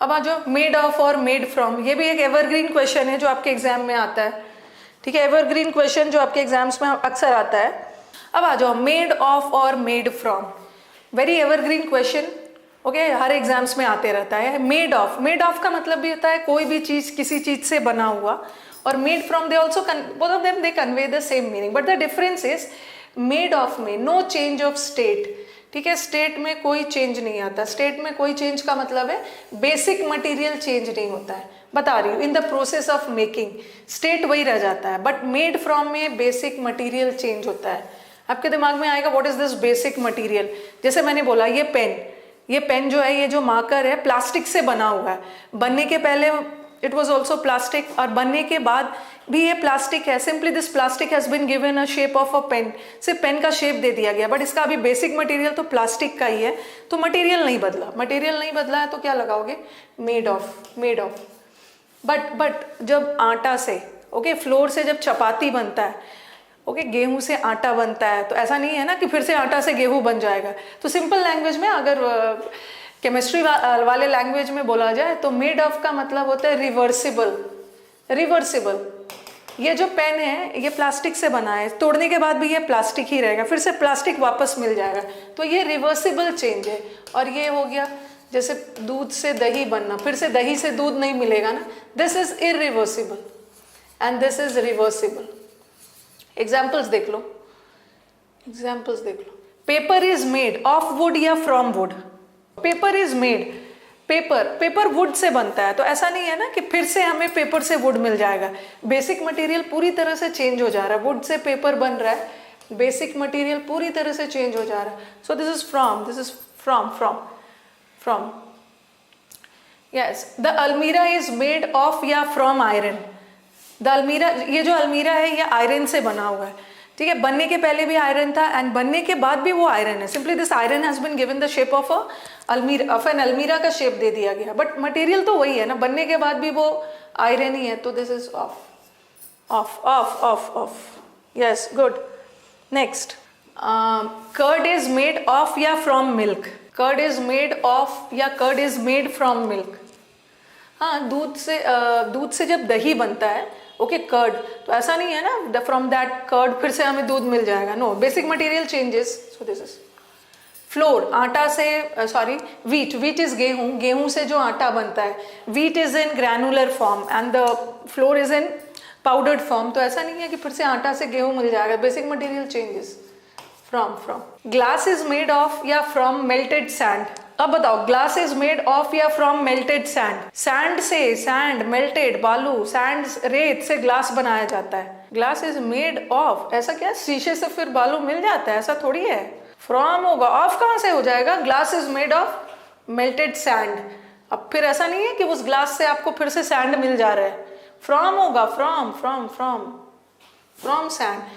अब आ जाओ made of और मेड फ्रॉम, ये भी एक एवरग्रीन क्वेश्चन है जो आपके एग्जाम में आता है, ठीक है, एवरग्रीन क्वेश्चन जो आपके एग्जाम्स में अक्सर आता है। अब आ जाओ मेड ऑफ और made from, very evergreen question, okay, her exams में आते रहता है। मेड ऑफ का मतलब भी होता है कोई भी चीज किसी चीज से बना हुआ, और made from they also, both of them they convey the same meaning, but the difference is made of में नो चेंज ऑफ स्टेट, ठीक है, स्टेट में कोई चेंज नहीं आता। स्टेट में कोई चेंज का मतलब है बेसिक मटेरियल चेंज नहीं होता है, बता रही हूँ, in the process of making state वही रह जाता है, बट मेड फ्रॉम में बेसिक मटेरियल चेंज होता है। आपके दिमाग में आएगा what is this basic material, जैसे मैंने बोला ये पेन जो है, ये जो मार्कर है प्लास्टिक से बना हुआ है, बनने के पहले इट वॉज ऑल्सो प्लास्टिक, और बनने के बाद भी ये प्लास्टिक है, simply this plastic has been given a shape of a pen, सिर्फ पेन का शेप दे दिया गया, बट इसका अभी बेसिक मटेरियल तो प्लास्टिक का ही है, तो मटेरियल नहीं बदला है, तो क्या लगाओगे, मेड ऑफ। बट जब आटा से, ओके, फ्लोर से जब चपाती बनता है, ओके, गेहूं से आटा बनता है, तो ऐसा नहीं है ना कि फिर से आटा से गेहूं बन जाएगा। तो सिंपल लैंग्वेज में, अगर केमिस्ट्री वाले लैंग्वेज में बोला जाए, तो मेड ऑफ का मतलब होता है रिवर्सिबल। ये जो पेन है ये प्लास्टिक से बना है, तोड़ने के बाद भी ये प्लास्टिक ही रहेगा, फिर से प्लास्टिक वापस मिल जाएगा, तो ये रिवर्सिबल चेंज है। और ये हो गया जैसे दूध से दही बनना, फिर से दही से दूध नहीं मिलेगा ना, this is irreversible and this is reversible. Examples देख लो, paper is made of wood या from wood, paper is made, paper wood से बनता है, तो ऐसा नहीं है ना कि फिर से हमें पेपर से वुड मिल जाएगा, बेसिक मटेरियल पूरी तरह से चेंज हो जा रहा है, वुड से पेपर बन रहा है, बेसिक मटेरियल पूरी तरह से चेंज हो जा रहा है। सो this is from yes. The अलमीरा इज मेड ऑफ या फ्रॉम आयरन, द अलमीरा, ये जो अलमीरा है ये आयरन से बना हुआ है, ठीक है, बनने के पहले भी आयरन था एंड बनने के बाद भी वो आयरन है, simply this iron has been given the shape of an अलमीरा का शेप दे दिया गया, बट मटेरियल तो वही है ना, बनने के बाद भी वो आयरन ही है, तो this is of. Yes, good. Next, curd is made of या from milk, curd is made of या curd is made from milk. हाँ, दूध से जब दही बनता है, ओके, कर्ड, तो ऐसा नहीं है ना फ्रॉम दैट कर्ड फिर से हमें दूध मिल जाएगा, no, basic material changes. So this is flour, आटा से, सॉरी, वीट इज गेहूं से जो आटा बनता है, wheat is in granular form and the floor is in powdered form, तो ऐसा नहीं है कि फिर से आटा से गेहूं मिल जाएगा, basic material changes. From glass is made of या फ्रॉम मेल्टेड सैंड। अब बताओ, ग्लास इज मेड ऑफ या फ्रॉम मेल्टेड सैंड, सैंड से, सैंड मेल्टेड बालू, सैंड रेत से ग्लास बनाया जाता है, ग्लास इज मेड ऑफ, ऐसा क्या शीशे से फिर बालू मिल जाता है, ऐसा थोड़ी है, फ्रॉम होगा, ऑफ कहाँ से हो जाएगा, glass is made of melted sand, अब फिर ऐसा नहीं है कि उस ग्लास से आपको फिर से सैंड मिल जा रहा है, फ्रॉम होगा, फ्रॉम सैंड।